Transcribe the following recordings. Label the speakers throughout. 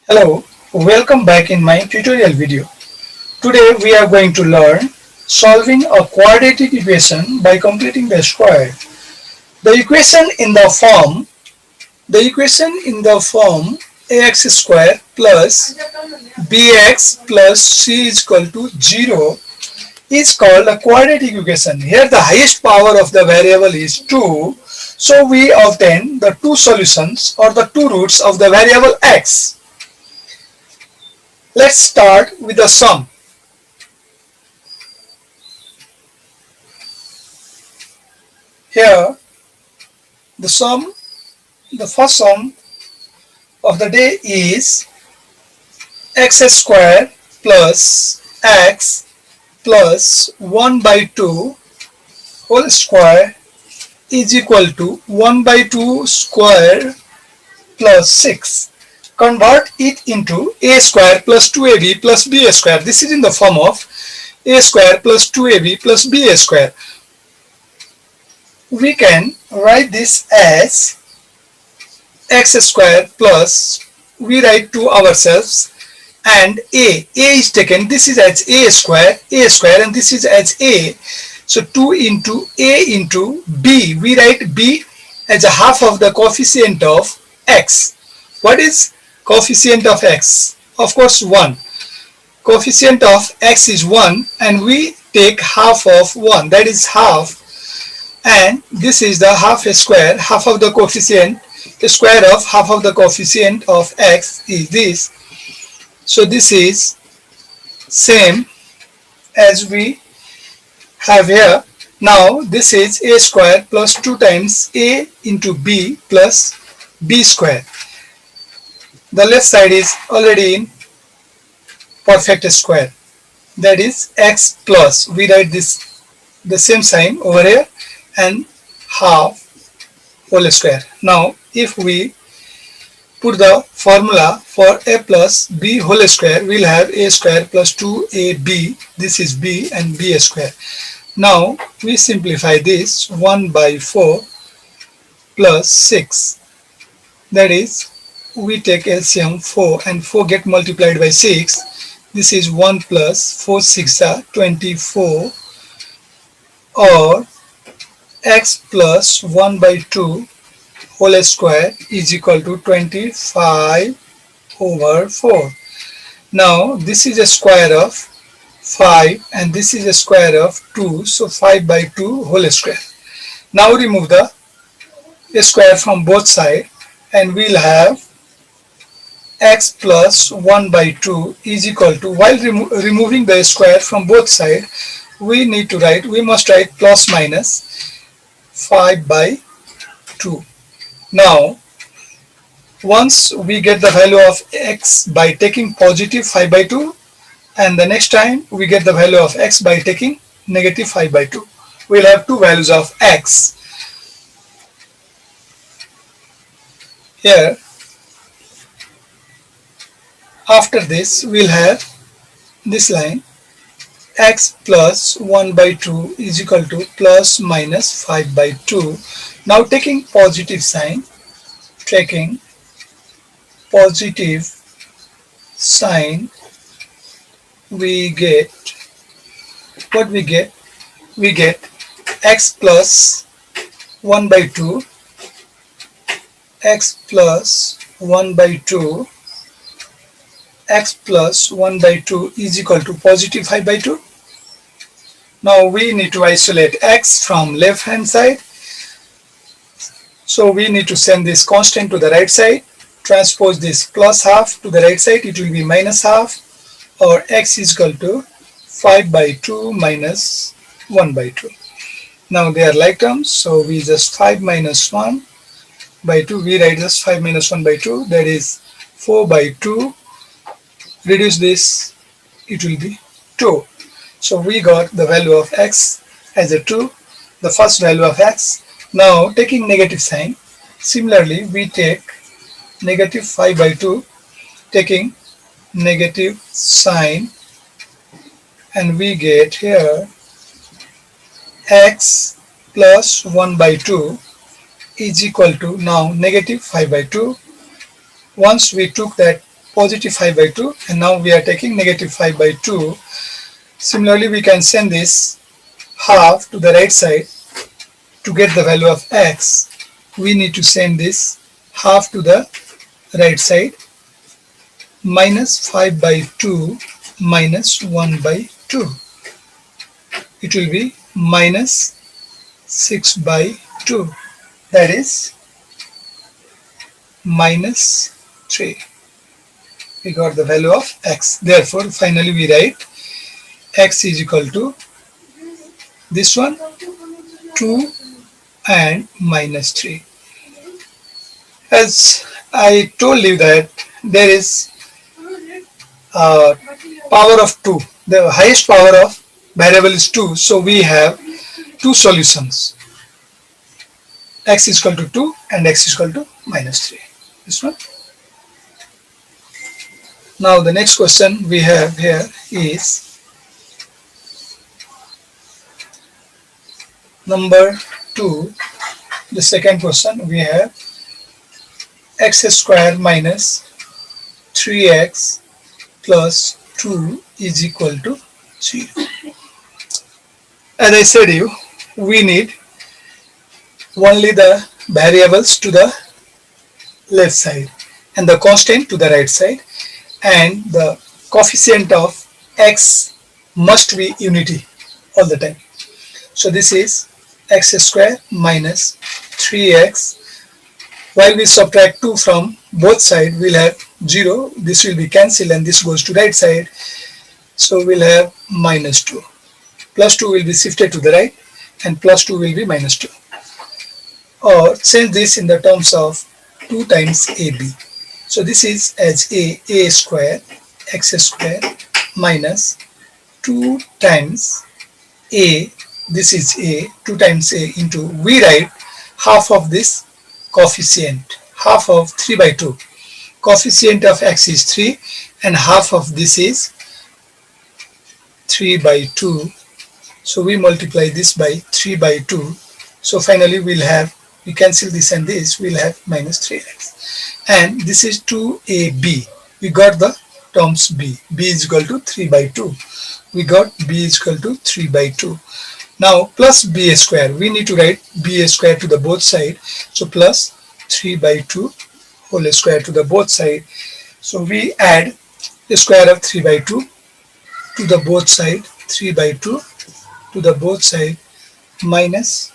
Speaker 1: Hello, welcome back in my tutorial video. Today we are going to learn solving a quadratic equation by completing the square. The equation in the form ax square plus bx plus c is equal to 0 is called a quadratic equation. Here the highest power of the variable is 2, so we obtain the two solutions or the two roots of the variable x. Let's start with the sum. Here the first sum of the day is x square plus x plus 1 by 2 whole square is equal to 1 by 2 square plus 6. Convert it into a square plus 2ab plus b square. This is in the form of a square plus 2ab plus b square. We can write this as x square plus, we write to ourselves, and a is taken, this is as a square and this is as a, so 2 into a into b, we write b as a half of the coefficient of x. What is coefficient of x? Of course 1. Coefficient of x is 1 and we take half of 1, that is half, and this is the half square, half of the coefficient, the square of half of the coefficient of x is this. So this is same as we have here. Now this is a square plus 2 times a into b plus b square. The left side is already in perfect square, that is x plus, we write this the same sign over here, and half whole square. Now if we put the formula for a plus b whole square, we'll have a square plus 2ab, this is b, and b square. Now we simplify this, 1 by 4 plus 6, that is we take LCM 4 and 4 get multiplied by 6, this is 1 plus 4 6 are 24, or x plus 1 by 2 whole square is equal to 25 over 4. Now this is a square of 5 and this is a square of 2, so 5 by 2 whole square. Now remove the square from both sides and we'll have x plus 1 by 2 is equal to, while removing the square from both sides, we must write plus minus 5 by 2. Now once we get the value of x by taking positive 5 by 2, and the next time we get the value of x by taking negative 5 by 2, we'll have two values of x. Here after this we'll have this line, x plus 1 by 2 is equal to plus minus 5 by 2. Now taking positive sign, we get what we get? We get x plus 1 by 2, x plus 1 by 2, x plus 1 by 2 is equal to positive 5 by 2. Now we need to isolate x from left hand side, so we need to send this constant to the right side, transpose this plus half to the right side, it will be minus half, or x is equal to 5 by 2 minus 1 by 2. Now they are like terms, so we just 5 minus 1 by 2, we write just 5 minus 1 by 2, that is 4 by 2, reduce this, it will be 2. So we got the value of x as a 2, the first value of x. Now taking negative sign, similarly we take negative 5 by 2, taking negative sign, and we get here x plus 1 by 2 is equal to now negative 5 by 2. Once we took that positive 5 by 2, and now we are taking negative 5 by 2. Similarly, we can send this half to the right side. To get the value of x, we need to send this half to the right side. Minus 5 by 2 minus 1 by 2. It will be minus 6 by 2. That is minus 3. We got the value of x. Therefore, finally we write x is equal to this one, 2 and minus 3. As I told you that there is a power of 2. The highest power of variable is 2. So we have two solutions. X is equal to 2 and x is equal to minus 3. This one. Now the next question we have here is number 2. The second question we have x square minus 3x plus 2 is equal to 0. As I said you, we need only the variables to the left side and the constant to the right side, and the coefficient of x must be unity all the time. So this is x square minus 3x. While we subtract 2 from both sides, we'll have 0. This will be cancelled and this goes to right side. So we'll have minus 2. Plus 2 will be shifted to the right and plus 2 will be minus 2. Or change this in the terms of 2 times ab. So this is as a square x square minus 2 times a, this is a, 2 times a into, we write half of this coefficient, half of 3 by 2. Coefficient of x is 3 and half of this is 3 by 2. So we multiply this by 3 by 2. So finally we'll have, we cancel this and this, we'll have minus 3x. And this is 2ab. We got the terms b. b is equal to 3 by 2. We got b is equal to 3 by 2. Now plus b square. We need to write b square to the both side. So plus 3 by 2 whole square to the both side. So we add the square of 3 by 2 to the both side. 3 by 2 to the both side minus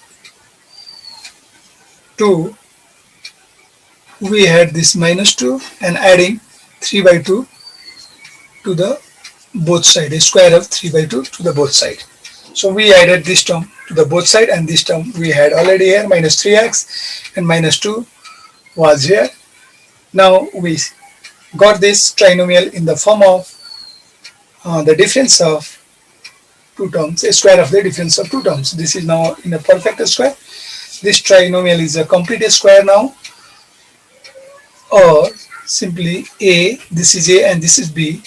Speaker 1: 2. We had this minus 2 and adding 3 by 2 to the both side, a square of 3 by 2 to the both side. So we added this term to the both side and this term we had already here, minus 3x and minus 2 was here. Now we got this trinomial in the form of the difference of two terms, a square of the difference of two terms. This is now in a perfect square. This trinomial is a complete square now, or simply a, this is a and this is b,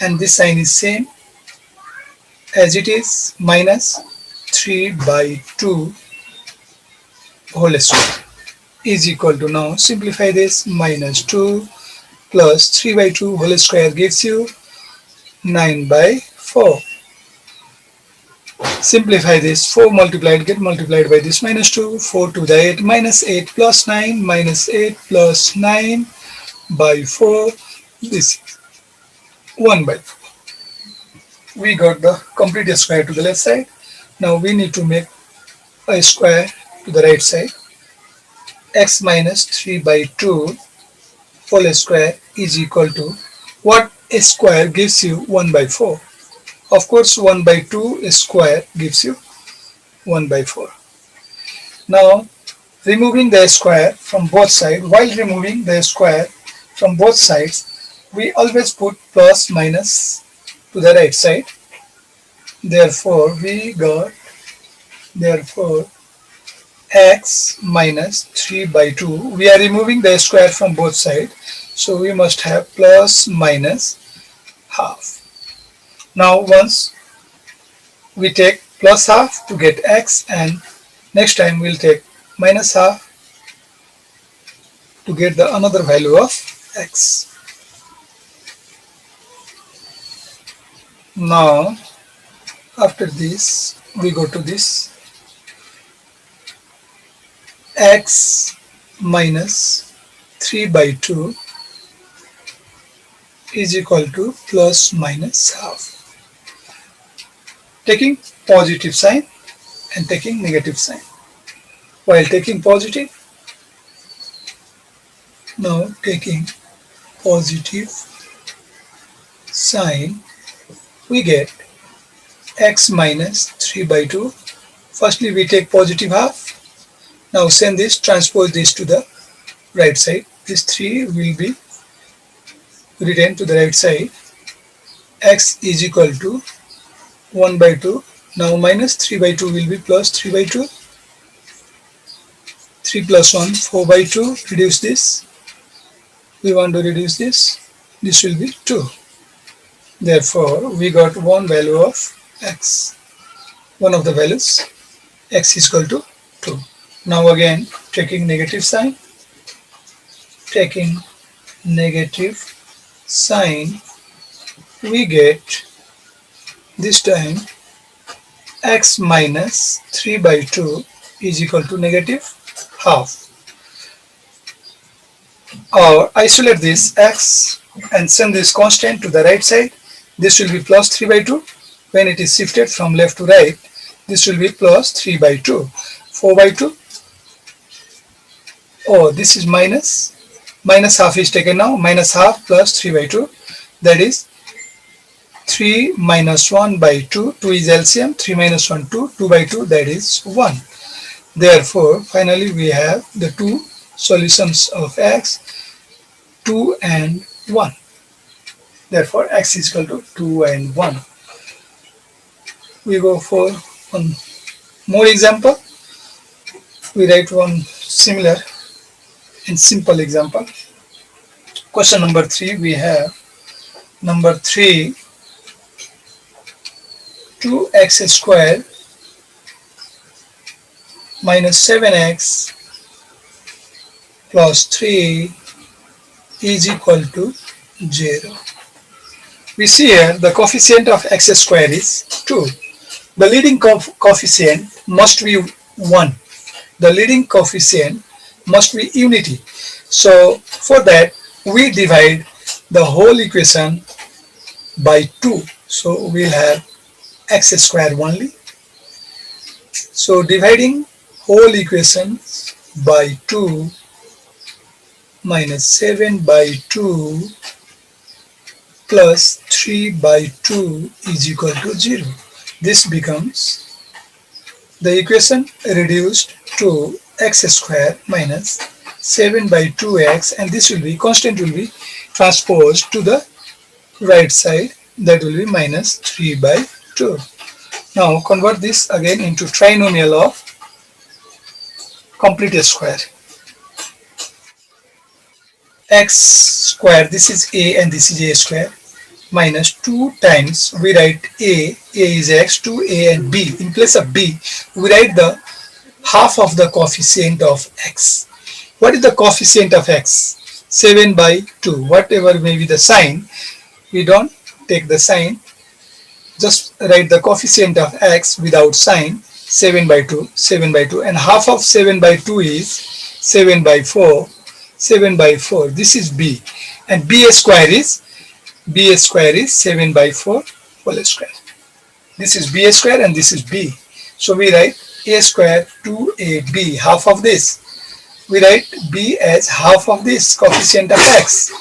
Speaker 1: and this sign is same as it is, minus 3 by 2 whole square is equal to, now simplify this, minus 2 plus 3 by 2 whole square gives you 9 by 4. Simplify this, 4 multiplied get multiplied by this minus 2, 4 to the 8, minus 8 plus 9, minus 8 plus 9 by 4, this is 1 by 4. We got the complete square to the left side. Now we need to make a square to the right side. X minus 3 by 2 whole square is equal to, what a square gives you? 1 by 4. Of course 1 by 2 square gives you 1 by 4. Now removing the square from both sides, while removing the square from both sides, we always put plus minus to the right side. Therefore we got, therefore x minus 3 by 2, we are removing the square from both sides, so we must have plus minus half. Now once we take plus half to get x, and next time we'll take minus half to get the another value of x. Now after this we go to this x minus 3 by 2 is equal to plus minus half. Taking positive sign and taking negative sign. While taking positive, now taking positive sign, we get x minus 3 by 2. Firstly, we take positive half. Now send this, transpose this to the right side. This 3 will be written to the right side. X is equal to 1 by 2. Now minus 3 by 2 will be plus 3 by 2. 3 plus 1, 4 by 2. Reduce this. We want to reduce this. This will be 2. Therefore, we got one value of x. One of the values, x is equal to 2. Now again, taking negative sign. Taking negative sign, we get this time x minus 3 by 2 is equal to negative half. Or isolate this x and send this constant to the right side. This will be plus 3 by 2. When it is shifted from left to right, this will be plus 3 by 2. 4 by 2. Oh, this is minus. Minus half is taken now. Minus half plus 3 by 2. That is 3 minus 1 by 2. 2 is LCM. 3 minus 1, 2. 2 by 2, that is 1. Therefore, finally we have the two solutions of x, 2 and 1. Therefore, x is equal to 2 and 1. We go for one more example. We write one similar and simple example. Question number 3, we have number 3, 2x squared minus 7x plus 3 is equal to 0. We see here the coefficient of x squared is 2. The leading coefficient must be 1. The leading coefficient must be unity. So for that we divide the whole equation by 2. So we'll have x squared only. So dividing whole equation by 2 minus 7 by 2 plus 3 by 2 is equal to 0. This becomes the equation reduced to x square minus 7 by 2x, and this will be constant will be transposed to the right side. That will be minus 3 by 2. Now convert this again into trinomial of complete square. X square, this is a and this is a square, minus 2 times, we write a is x, 2a and b. In place of b, we write the half of the coefficient of x. What is the coefficient of x? 7 by 2. Whatever may be the sign, we don't take the sign, just write the coefficient of x without sign. 7 by 2, 7 by 2, and half of 7 by 2 is 7 by 4, 7 by 4. This is b, and b square is 7 by 4 whole square. This is b square and this is b. So we write a square 2ab, half of this. We write b as half of this coefficient of x.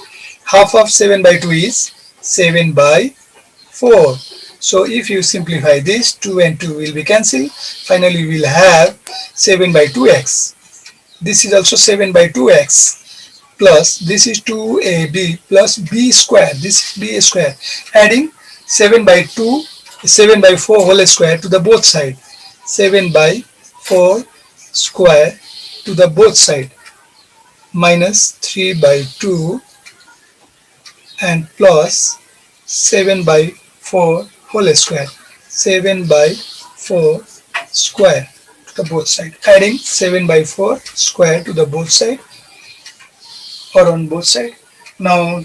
Speaker 1: Half of 7 by 2 is 7 by 4. So if you simplify this, 2 and 2 will be cancelled. Finally, we will have 7 by 2x. This is also 7 by 2x. Plus, this is 2ab plus b square. This is b square. Adding 7 by 2, 7 by 4 whole square to the both side. 7 by 4 square to the both side. Minus 3 by 2 and plus 7 by 4 whole square, 7 by 4 square to the both side, adding 7 by 4 square to the both side or on both side. Now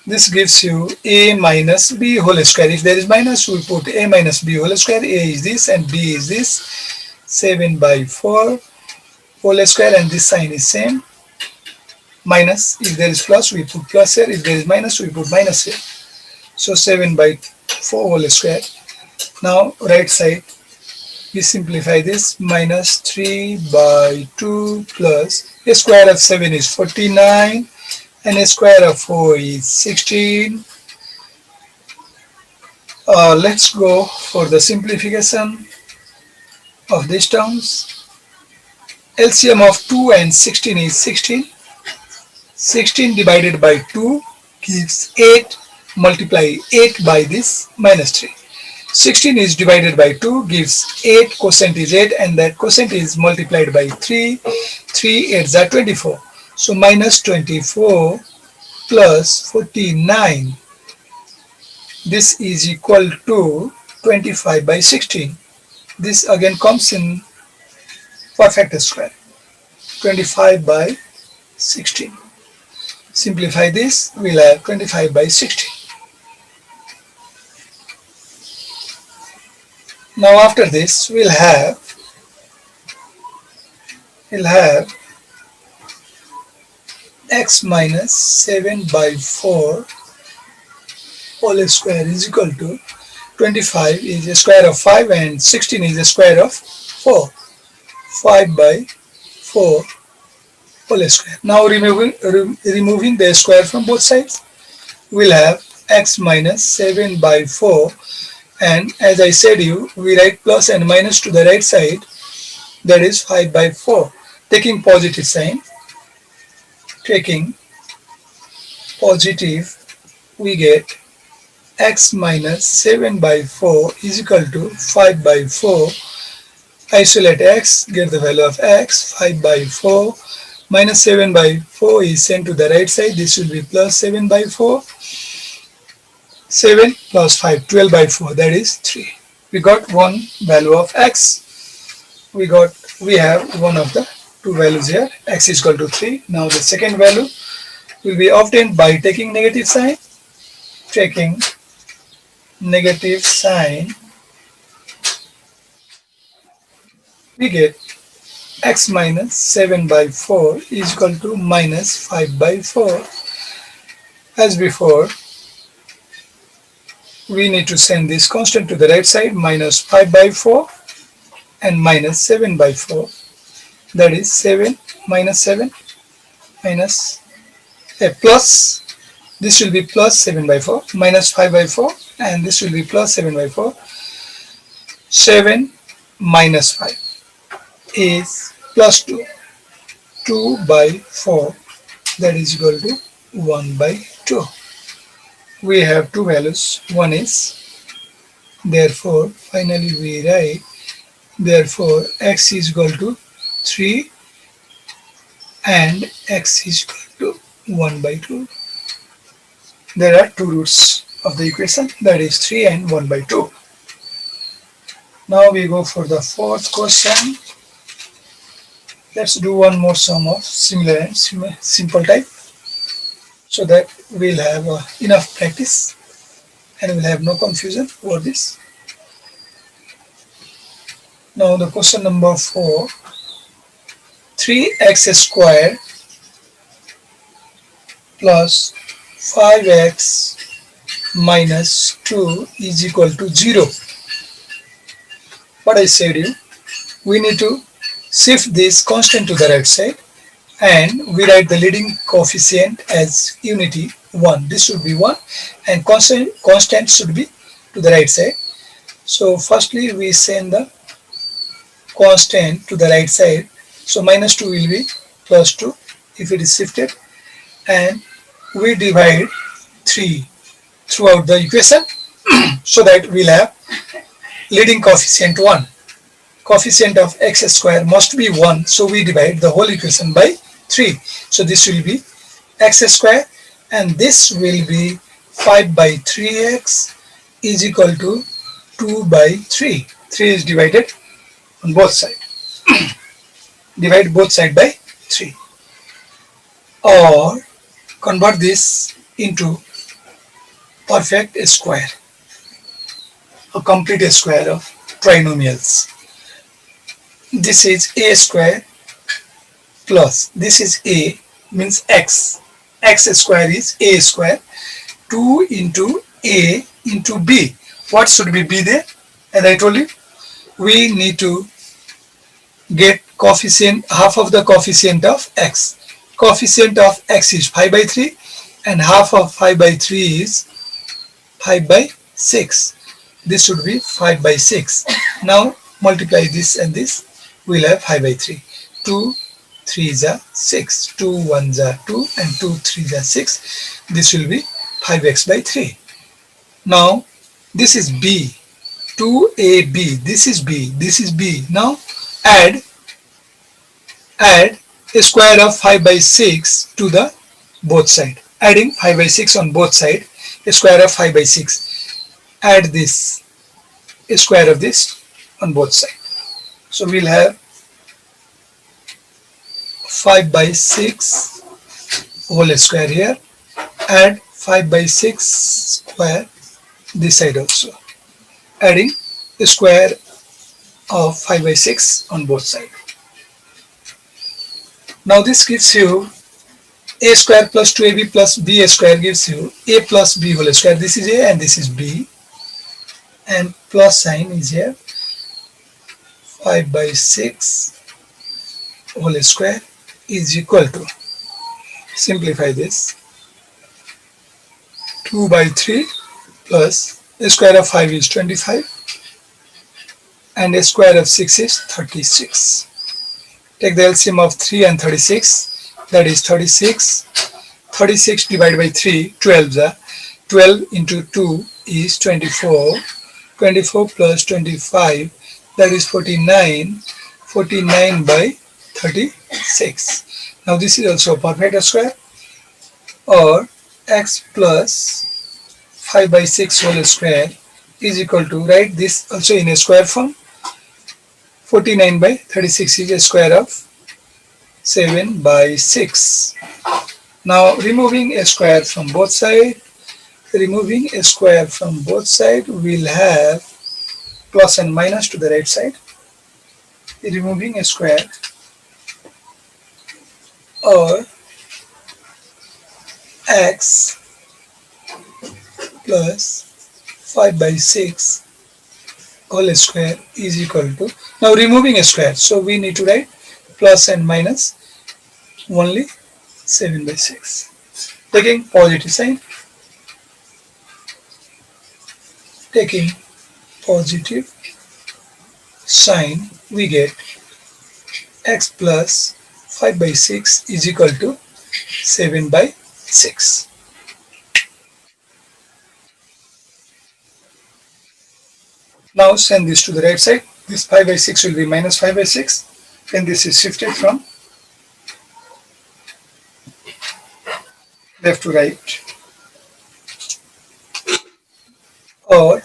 Speaker 1: This gives you a minus b whole square. If there is minus, we put a minus b whole square. A is this and b is this. 7 by 4 whole square, and this sign is same. Minus, if there is plus, we put plus here. If there is minus, we put minus here. So 7 by 4 whole square. Now right side, we simplify this. Minus 3 by 2 plus a square of 7 is 49 and a square of 4 is 16. Let's go for the simplification of these terms. LCM of 2 and 16 is 16. 16 divided by 2 gives 8. Multiply 8 by this minus 3. 16 is divided by 2 gives 8. Quotient is 8 and that quotient is multiplied by 3. 3 8s are 24. So minus 24 plus 49. This is equal to 25 by 16. This again comes in perfect square. 25 by 16. Simplify this, we'll have 25 by 16. Now after this, we'll have x minus 7 by 4 whole square is equal to 25 is a square of 5 and 16 is a square of 4. 5 by 4 whole square. Now removing the square from both sides, we'll have x minus 7 by 4, and as I said we write plus and minus to the right side, that is 5 by 4. Taking positive sign, we get x minus 7 by 4 is equal to 5 by 4. Isolate x, get the value of x. 5 by 4 minus 7 by 4 is sent to the right side. This will be plus 7 by 4. 7 plus 5, 12 by 4, that is 3. We got one value of x. We have one of the two values here. X is equal to 3. Now the second value will be obtained by taking negative sign. Taking negative sign, we get x minus 7 by 4 is equal to minus 5 by 4. As before, we need to send this constant to the right side, minus 5 by 4 and minus 7 by 4. That is 7 minus 7 minus a plus. This will be plus 7 by 4 minus 5 by 4 and this will be plus 7 by 4. 7 minus 5 is plus 2. 2 by 4, that is equal to 1 by 2. We have two values. One is, therefore finally we write, therefore x is equal to 3 and x is equal to 1 by 2. There are two roots of the equation, that is 3 and 1 by 2. Now we go for the fourth question. Let's do one more sum of similar and simple type, so that we'll have enough practice and we'll have no confusion over this. Now the question number 4. 3x squared plus 5x minus 2 is equal to 0. What I said we need to shift this constant to the right side and we write the leading coefficient as unity 1. This should be 1 and constant should be to the right side. So firstly we send the constant to the right side. So minus 2 will be plus 2 if it is shifted, and we divide 3 throughout the equation so that we'll have leading coefficient 1. Coefficient of x square must be 1, so we divide the whole equation by 3. So this will be x square and this will be 5 by 3x is equal to 2 by 3. 3 is divided on both sides. Divide both sides by 3. Or convert this into perfect square, a complete square of trinomials. This is a square plus this is a means x. X square is a square. 2 into a into b. What should be b there? As I told you, we need to get coefficient, half of the coefficient of x. Coefficient of x is 5 by 3 and half of 5 by 3 is 5 by 6. This should be 5 by 6. Now multiply this and this, we'll have 5 by 3. 2 3s are 6, 2 1s are 2 and 2 3s are 6. This will be 5x by 3. Now this is b, 2ab, this is b, this is b. Now add a square of 5 by 6 to the both side. Adding 5 by 6 on both side, a square of 5 by 6. Add this, a square of this on both side. So we'll have 5 by 6 whole square here. Add 5 by 6 square this side also. Adding a square of 5 by 6 on both sides. Now this gives you a square plus 2ab plus b square gives you a plus b whole square. This is a and this is b, and plus sign is here. 5 by 6 whole square is equal to, simplify this, 2 by 3 plus a square of 5 is 25 and a square of 6 is 36. Take the LCM of 3 and 36, that is 36. 36 divided by 3, 12 12 into 2 is 24. 24 plus 25, that is 49. 49 by 36. Now this is also a perfect square, or x plus 5 by 6 whole square is equal to, write this also in a square form. 49 by 36 is a square of 7 by 6. Now removing a square from both sides, we'll have plus and minus to the right side. Removing a square, or x plus 5 by 6 whole square is equal to, now removing a square, so we need to write plus and minus only 7 by 6. Taking positive sign, we get x plus 5 by 6 is equal to 7 by 6. Now send this to the right side. This 5 by 6 will be minus 5 by 6, and this is shifted from left to right. Or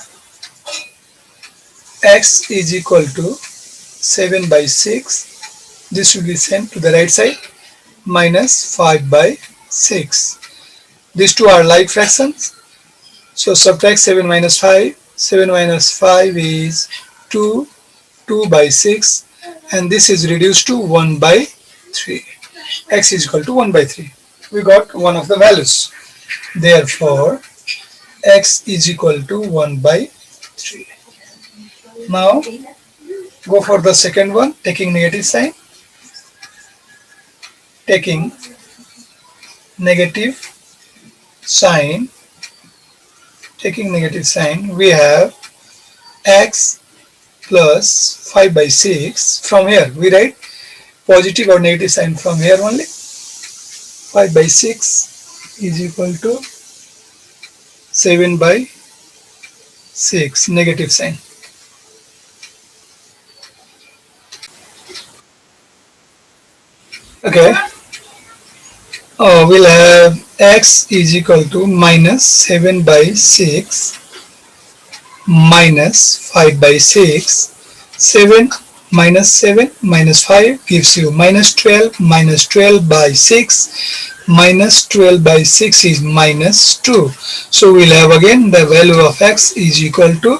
Speaker 1: x is equal to 7 by 6. This will be sent to the right side, minus 5 by 6. These two are like fractions. So subtract 7 minus 5. 7 minus 5 is 2. 2 by 6. And this is reduced to 1 by 3. X is equal to 1 by 3. We got one of the values. Therefore, x is equal to 1 by 3. Now, go for the second one, taking negative sign. Taking negative sign, we have x plus 5 by 6. From here, we write positive or negative sign from here only. 5 by 6 is equal to 7 by 6, negative sign. Okay. We'll have x is equal to minus 7 by 6 minus 5 by 6. 7 Minus 7 minus 5 gives you minus 12. Minus 12 by 6. Minus 12 by 6 is minus 2. So we'll have again the value of x is equal to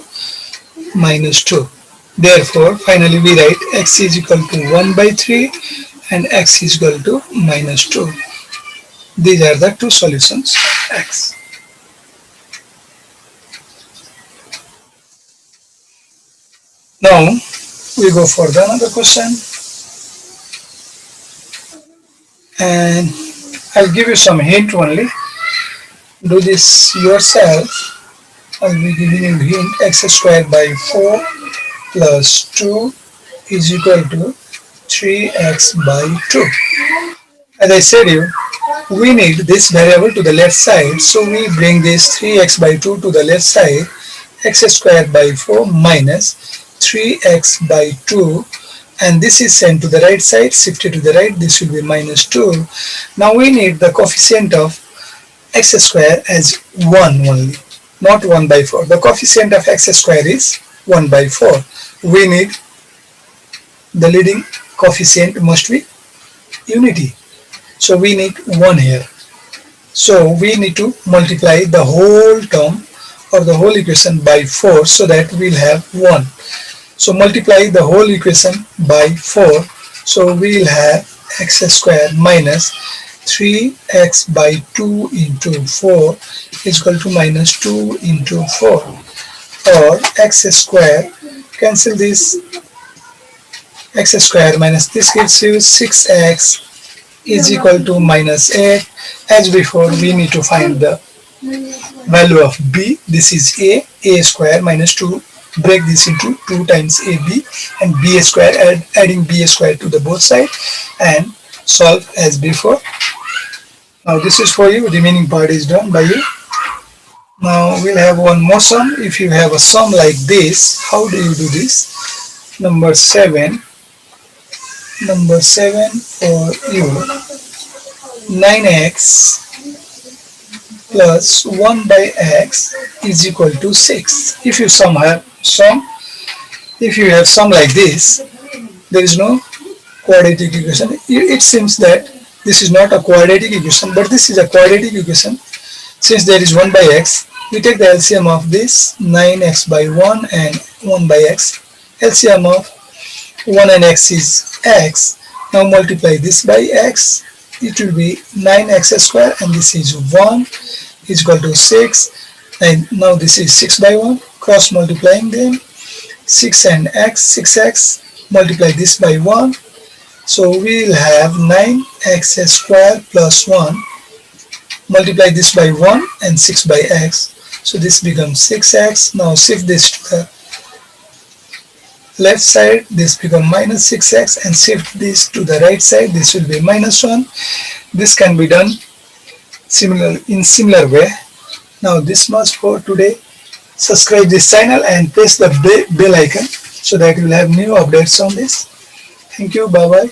Speaker 1: minus 2. Therefore, finally we write x is equal to 1 by 3 and x is equal to minus 2. These are the two solutions of x. Now we go for the another question, and I'll give you some hint only. Do this yourself. I'll be giving you hint. X squared by 4 plus 2 is equal to 3x by 2. As I said you, we need this variable to the left side, so we bring this 3x by 2 to the left side. X squared by 4 minus 3x by 2, and this is sent to the right side, shifted to the right, this will be minus 2. Now we need the coefficient of x square as 1 only, not 1 by 4. The coefficient of x square is 1 by 4. We need the leading coefficient must be unity. So we need 1 here. So we need to multiply the whole term or the whole equation by 4 so that we'll have 1. So multiply the whole equation by 4. So we'll have x square minus 3x by 2 into 4 is equal to minus 2 into 4. Or x square, cancel this, x square minus this gives you 6x is equal to minus 8. As before, we need to find the value of b. This is a square minus 2. Break this into 2 times ab and b square, adding b square to the both sides and solve as before. Now this is for you, remaining part is done by you. Now we'll have one more sum. If you have a sum like this, how do you do this? Number 7 for you, 9x plus 1 by x is equal to 6. If you have sum like this, there is no quadratic equation. It seems that this is not a quadratic equation, but this is a quadratic equation. Since there is 1 by x, we take the LCM of this 9x by 1 and 1 by x. LCM of 1 and x is x. Now multiply this by x. It will be 9x square, and this is 1 is equal to 6. And now this is 6 by 1. Cross multiplying them. 6 and x, 6x. Multiply this by 1. So we will have 9x square plus 1. Multiply this by 1 and 6 by x. So this becomes 6x. Now shift this to the left side. This becomes minus 6x, and shift this to the right side. This will be minus 1. This can be done in similar way. Now this much for today. Subscribe this channel and press the bell icon so that you will have new updates on this. Thank you. Bye bye.